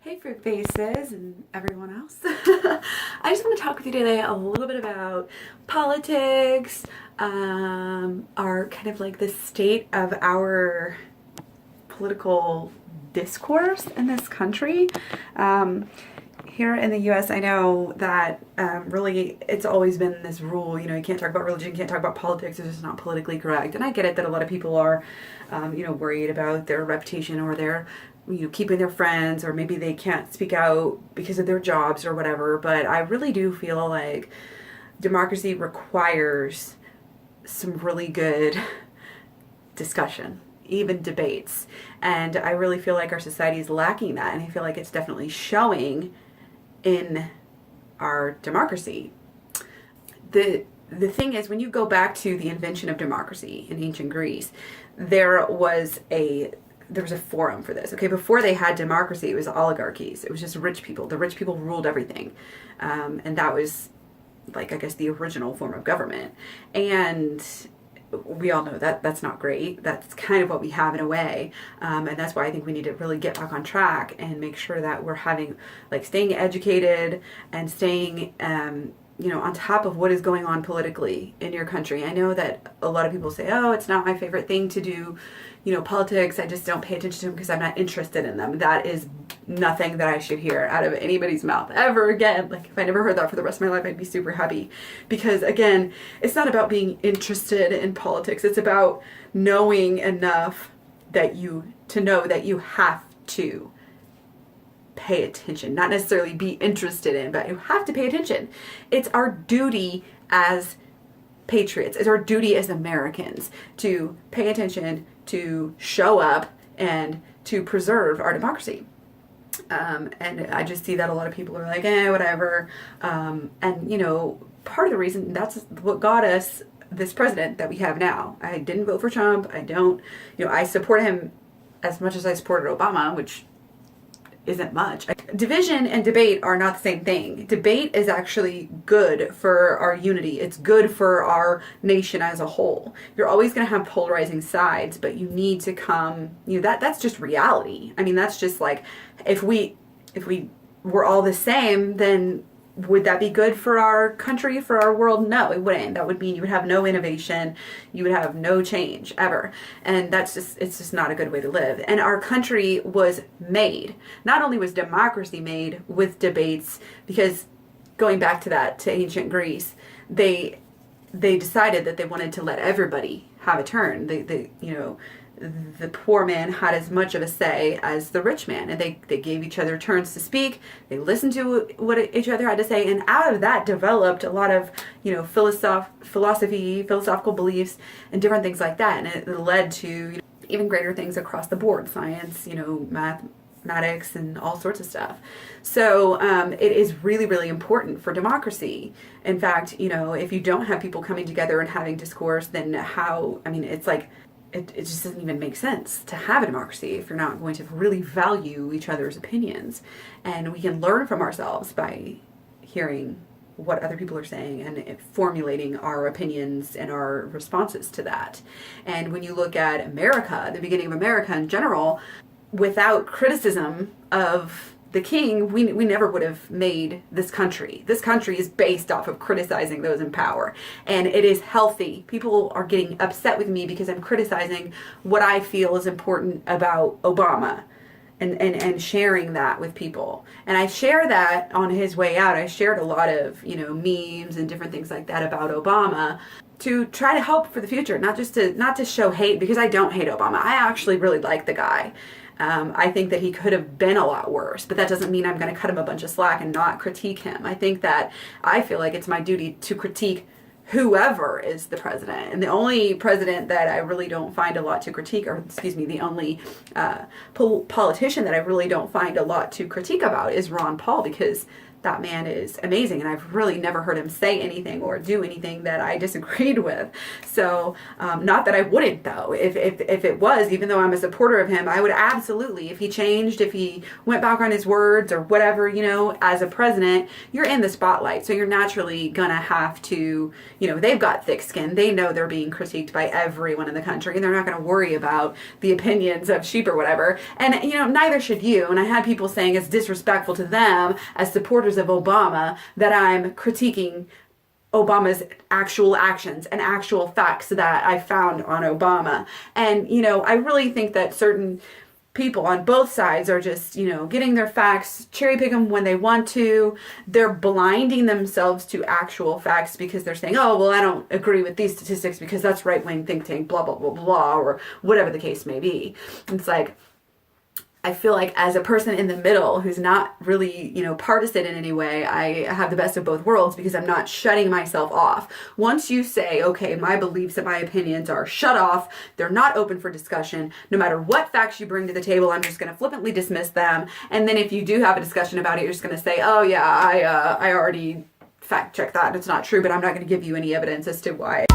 Hey fruit faces and everyone else. I just want to talk with you today a little bit about politics, our kind of like the state of our political discourse in this country. Here in the US, I know that really it's always been this rule, you can't talk about religion, you can't talk about politics, it's just not politically correct. And I get it that a lot of people are, worried about their reputation or their, keeping their friends, or maybe they can't speak out because of their jobs or whatever. But I really do feel like democracy requires some really good discussion, even debates. And I really feel like our society is lacking that. And I feel like it's definitely showing in our democracy. The thing is, when you go back to the invention of democracy in ancient Greece, there was a forum for this. Okay, before they had democracy, it was oligarchies. It was just rich people. The rich people ruled everything, and that was, like, I guess, the original form of government. And we all know that that's not great. That's kind of what we have in a way, and that's why I think we need to really get back on track and make sure that we're having, like, staying educated and staying on top of what is going on politically in your country. I know that a lot of people say, oh, it's not my favorite thing to do, politics. I just don't pay attention to them because I'm not interested in them. That is nothing that I should hear out of anybody's mouth ever again. Like, if I never heard that for the rest of my life, I'd be super happy. Because, again, it's not about being interested in politics. It's about knowing enough to know that you have to pay attention, not necessarily be interested in, but you have to pay attention. It's our duty as patriots, it's our duty as Americans to pay attention, to show up, and to preserve our democracy. And I just see that a lot of people are like, whatever. And, part of the reason, that's what got us this president that we have now. I didn't vote for Trump. I don't, I support him as much as I supported Obama, which isn't much. Division and debate are not the same thing. Debate is actually good for our unity. It's good for our nation as a whole. You're always going to have polarizing sides, but you need to come, that's just reality. I mean, that's just like, if we were all the same, then would that be good for our country, for our world? No, it wouldn't. That would mean you would have no innovation, you would have no change ever. And it's just not a good way to live. And our country was made, not only was democracy made with debates, because going back to ancient Greece, they decided that they wanted to let everybody have a turn. The poor man had as much of a say as the rich man, and they gave each other turns to speak. They listened to what each other had to say, and out of that developed a lot of philosophical beliefs, and different things like that. And it led to even greater things across the board: science, mathematics, and all sorts of stuff. So it is really, really important for democracy. In fact, if you don't have people coming together and having discourse, then it's like, it just doesn't even make sense to have a democracy if you're not going to really value each other's opinions. And we can learn from ourselves by hearing what other people are saying and formulating our opinions and our responses to that. And when you look at America, the beginning of America in general, without criticism of the king, we never would have made this country. This country is based off of criticizing those in power. And it is healthy. People are getting upset with me because I'm criticizing what I feel is important about Obama and sharing that with people. And I share that on his way out. I shared a lot of, memes and different things like that about Obama to try to help for the future, not to show hate, because I don't hate Obama. I actually really like the guy. I think that he could have been a lot worse, but that doesn't mean I'm going to cut him a bunch of slack and not critique him. I feel like it's my duty to critique whoever is the president. And the only president that I really don't find a lot to critique, the only politician that I really don't find a lot to critique about is Ron Paul, because that man is amazing, and I've really never heard him say anything or do anything that I disagreed with. So not that I wouldn't, though. If it was, even though I'm a supporter of him, I would absolutely, if he changed, if he went back on his words or whatever, you know, as a president, you're in the spotlight, so you're naturally gonna have to, you know, they've got thick skin. They know they're being critiqued by everyone in the country, and they're not gonna worry about the opinions of sheep or whatever. And, you know, neither should you. And I had people saying it's disrespectful to them as supporters of Obama that I'm critiquing Obama's actual actions and actual facts that I found on Obama. And, you know, I really think that certain people on both sides are just, you know, getting their facts, cherry pick them when they want to. They're blinding themselves to actual facts because they're saying, oh, well, I don't agree with these statistics because that's right-wing think tank, blah, blah, blah, blah, or whatever the case may be. It's like, I feel like as a person in the middle who's not really, you know, partisan in any way, I have the best of both worlds because I'm not shutting myself off. Once you say, okay, my beliefs and my opinions are shut off, they're not open for discussion, no matter what facts you bring to the table, I'm just going to flippantly dismiss them. And then if you do have a discussion about it, you're just going to say, oh yeah, I already fact checked that. It's not true, but I'm not going to give you any evidence as to why.